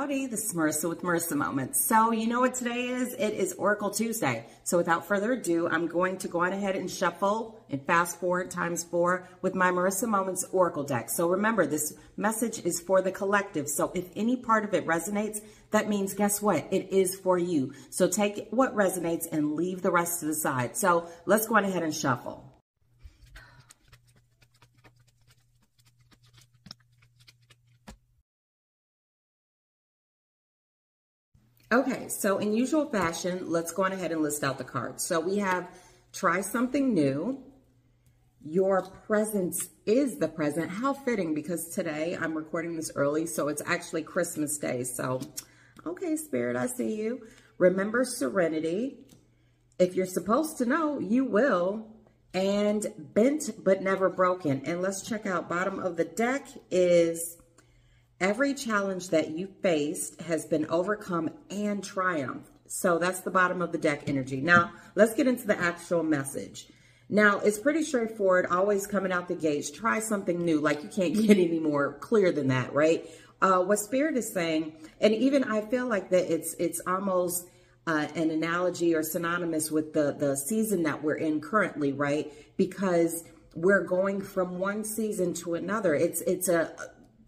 Howdy, this is Marissa with Marissa Moments. So you know what today is? It is Oracle Tuesday. So without further ado, I'm going to go on ahead and shuffle and fast forward ×4 with my Marissa Moments Oracle deck. So remember, this message is for the collective. So if any part of it resonates, that means guess what? It is for you. So take what resonates and leave the rest to the side. So let's go on ahead and shuffle. Okay, so in usual fashion, let's go on ahead and list out the cards. So we have try something new. Your presence is the present. How fitting, because today I'm recording this early, so it's actually Christmas Day. So, okay, Spirit, I see you. Remember serenity. If you're supposed to know, you will. And bent but never broken. And let's check out bottom of the deck is every challenge that you faced has been overcome and triumphed. So that's the bottom of the deck energy. Now, let's get into the actual message. Now, it's pretty straightforward, always coming out the gates. Try something new. Like, you can't get any more clear than that, right? What Spirit is saying, and even I feel like that it's almost an analogy or synonymous with the season that we're in currently, right? Because we're going from one season to another.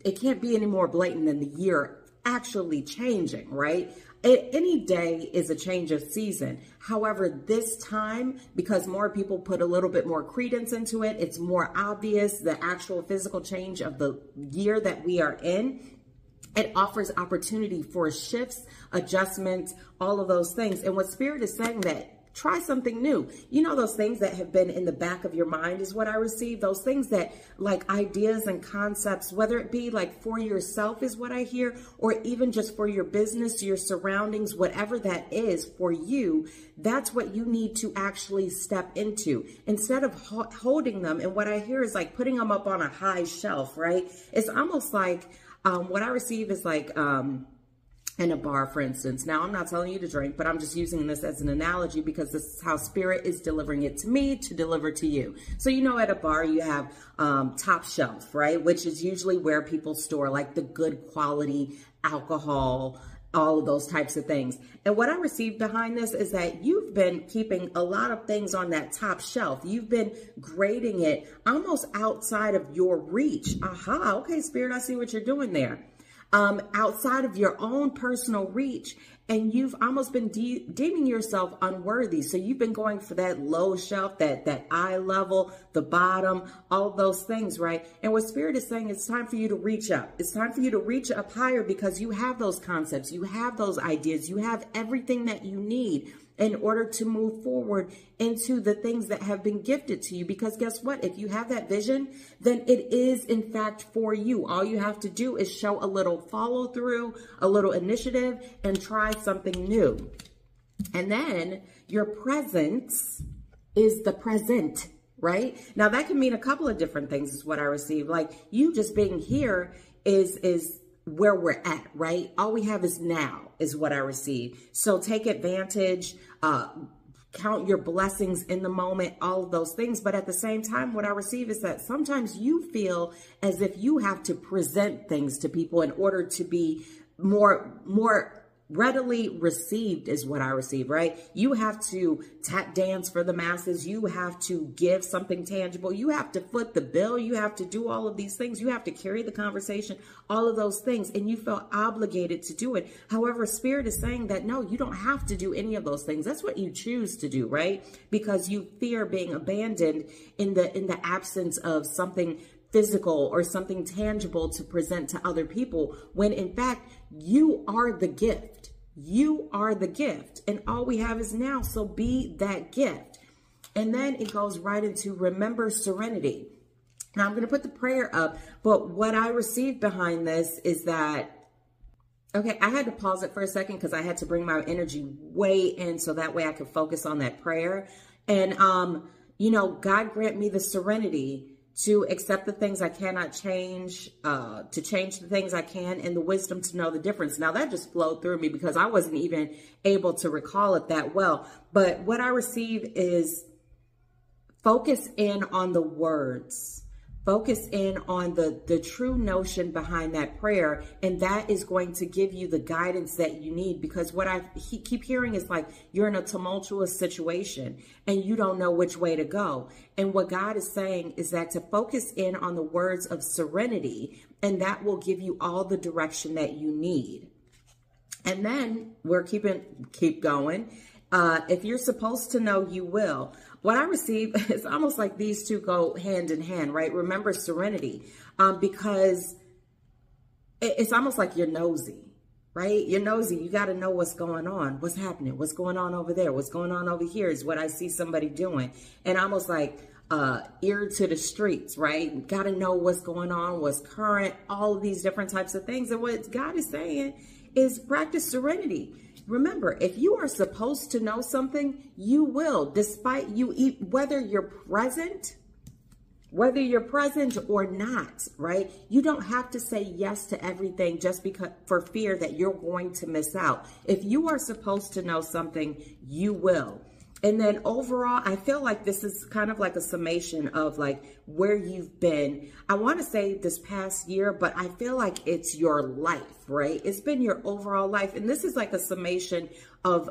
It can't be any more blatant than the year actually changing, right? Any day is a change of season. However, this time, because more people put a little bit more credence into it, it's more obvious the actual physical change of the year that we are in. It offers opportunity for shifts, adjustments, all of those things. And what Spirit is saying that try something new. You know, those things that have been in the back of your mind is what I receive. Those things that, like, ideas and concepts, whether it be like for yourself is what I hear, or even just for your business, your surroundings, whatever that is for you, that's what you need to actually step into instead of holding them. And what I hear is like putting them up on a high shelf, right? It's almost like what I receive is like, in a bar, for instance. Now, I'm not telling you to drink, but I'm just using this as an analogy because this is how Spirit is delivering it to me to deliver to you. So, you know, at a bar, you have top shelf, right? Which is usually where people store like the good quality alcohol, all of those types of things. And what I received behind this is that you've been keeping a lot of things on that top shelf. You've been grading it almost outside of your reach. Aha, okay, Spirit, I see what you're doing there. Outside of your own personal reach, and you've almost been deeming yourself unworthy. So you've been going for that low shelf, that eye level, the bottom, all of those things, right? And what Spirit is saying, it's time for you to reach up. It's time for you to reach up higher because you have those concepts, you have those ideas, you have everything that you need in order to move forward into the things that have been gifted to you. Because guess what? If you have that vision, then it is in fact for you. All you have to do is show a little follow through, a little initiative, and try something new. And then your presence is the present, right? Now that can mean a couple of different things is what I receive. Like you just being here is where we're at, right? All we have is now is what I receive. So take advantage, count your blessings in the moment, all of those things. But at the same time, what I receive is that sometimes you feel as if you have to present things to people in order to be more readily received is what I receive, right? You have to tap dance for the masses. You have to give something tangible. You have to foot the bill. You have to do all of these things. You have to carry the conversation, all of those things, and you feel obligated to do it. However, Spirit is saying that, no, you don't have to do any of those things. That's what you choose to do, right? Because you fear being abandoned in the absence of something physical or something tangible to present to other people, when in fact you are the gift. You are the gift, and all we have is now. So be that gift. And then it goes right into remember serenity. Now I'm going to put the prayer up, but what I received behind this is that, okay, I had to pause it for a second because I had to bring my energy way in so that way I could focus on that prayer. And you know, God grant me the serenity to accept the things I cannot change, to change the things I can, and the wisdom to know the difference. Now that just flowed through me because I wasn't even able to recall it that well. But what I receive is focus in on the words. Focus in on the true notion behind that prayer, and that is going to give you the guidance that you need. Because what I keep hearing is like you're in a tumultuous situation and you don't know which way to go. And what God is saying is that to focus in on the words of serenity, and that will give you all the direction that you need. And then we're keep going. If you're supposed to know, you will. What I receive is almost like these two go hand in hand, right? Remember serenity, because it's almost like you're nosy, right? You're nosy. You got to know what's going on, what's happening, what's going on over there, what's going on over here is what I see somebody doing. And almost like ear to the streets, right? Got to know what's going on, what's current, all of these different types of things. And what God is saying is practice serenity. Remember, if you are supposed to know something, you will, despite whether you're present or not, right? You don't have to say yes to everything just because for fear that you're going to miss out. If you are supposed to know something, you will. And then overall, I feel like this is kind of like a summation of like where you've been. I want to say this past year, but I feel like it's your life, right? It's been your overall life. And this is like a summation of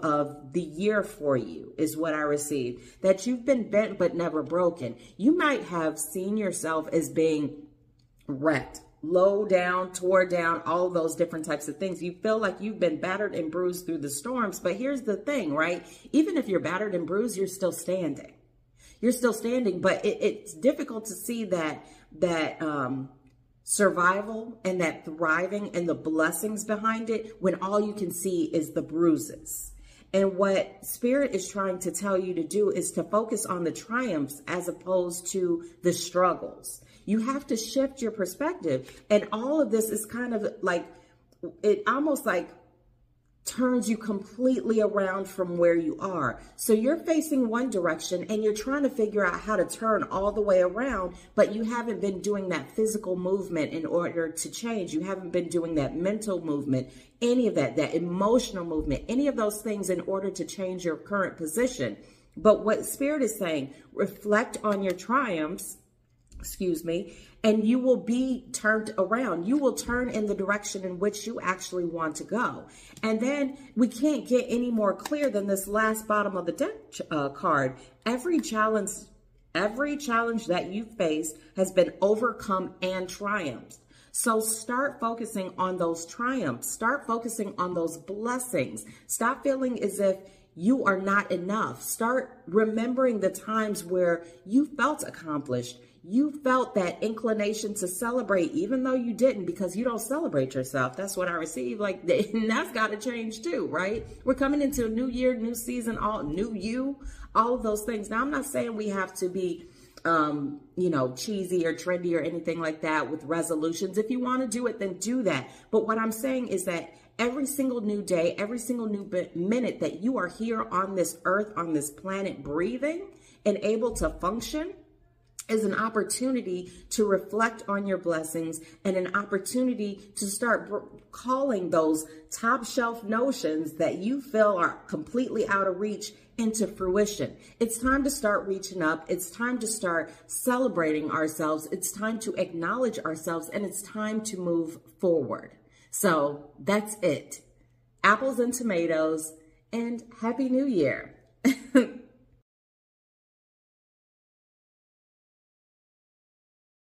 the year for you is what I received. That you've been bent but never broken. You might have seen yourself as being wrecked, low down, tore down, all of those different types of things. You feel like you've been battered and bruised through the storms. But here's the thing, right? Even if you're battered and bruised, you're still standing. You're still standing, but it's difficult to see that survival and that thriving and the blessings behind it when all you can see is the bruises. And what Spirit is trying to tell you to do is to focus on the triumphs as opposed to the struggles. You have to shift your perspective. And all of this is kind of like, it almost like turns you completely around from where you are. So you're facing one direction and you're trying to figure out how to turn all the way around, but you haven't been doing that physical movement in order to change. You haven't been doing that mental movement, any of that emotional movement, any of those things in order to change your current position. But what Spirit is saying, reflect on your triumphs, and you will be turned around. You will turn in the direction in which you actually want to go. And then we can't get any more clear than this last bottom of the deck card. Every challenge that you faced has been overcome and triumphed. So start focusing on those triumphs. Start focusing on those blessings. Stop feeling as if you are not enough. Start remembering the times where you felt accomplished. You felt that inclination to celebrate, even though you didn't, because you don't celebrate yourself. That's what I received. Like, and that's got to change too, right? We're coming into a new year, new season, all new you, all of those things. Now, I'm not saying we have to be, cheesy or trendy or anything like that with resolutions. If you want to do it, then do that. But what I'm saying is that every single new day, every single new minute that you are here on this earth, on this planet, breathing and able to function, is an opportunity to reflect on your blessings and an opportunity to start calling those top shelf notions that you feel are completely out of reach into fruition. It's time to start reaching up. It's time to start celebrating ourselves. It's time to acknowledge ourselves, and it's time to move forward. So that's it. Apples and tomatoes, and Happy New Year.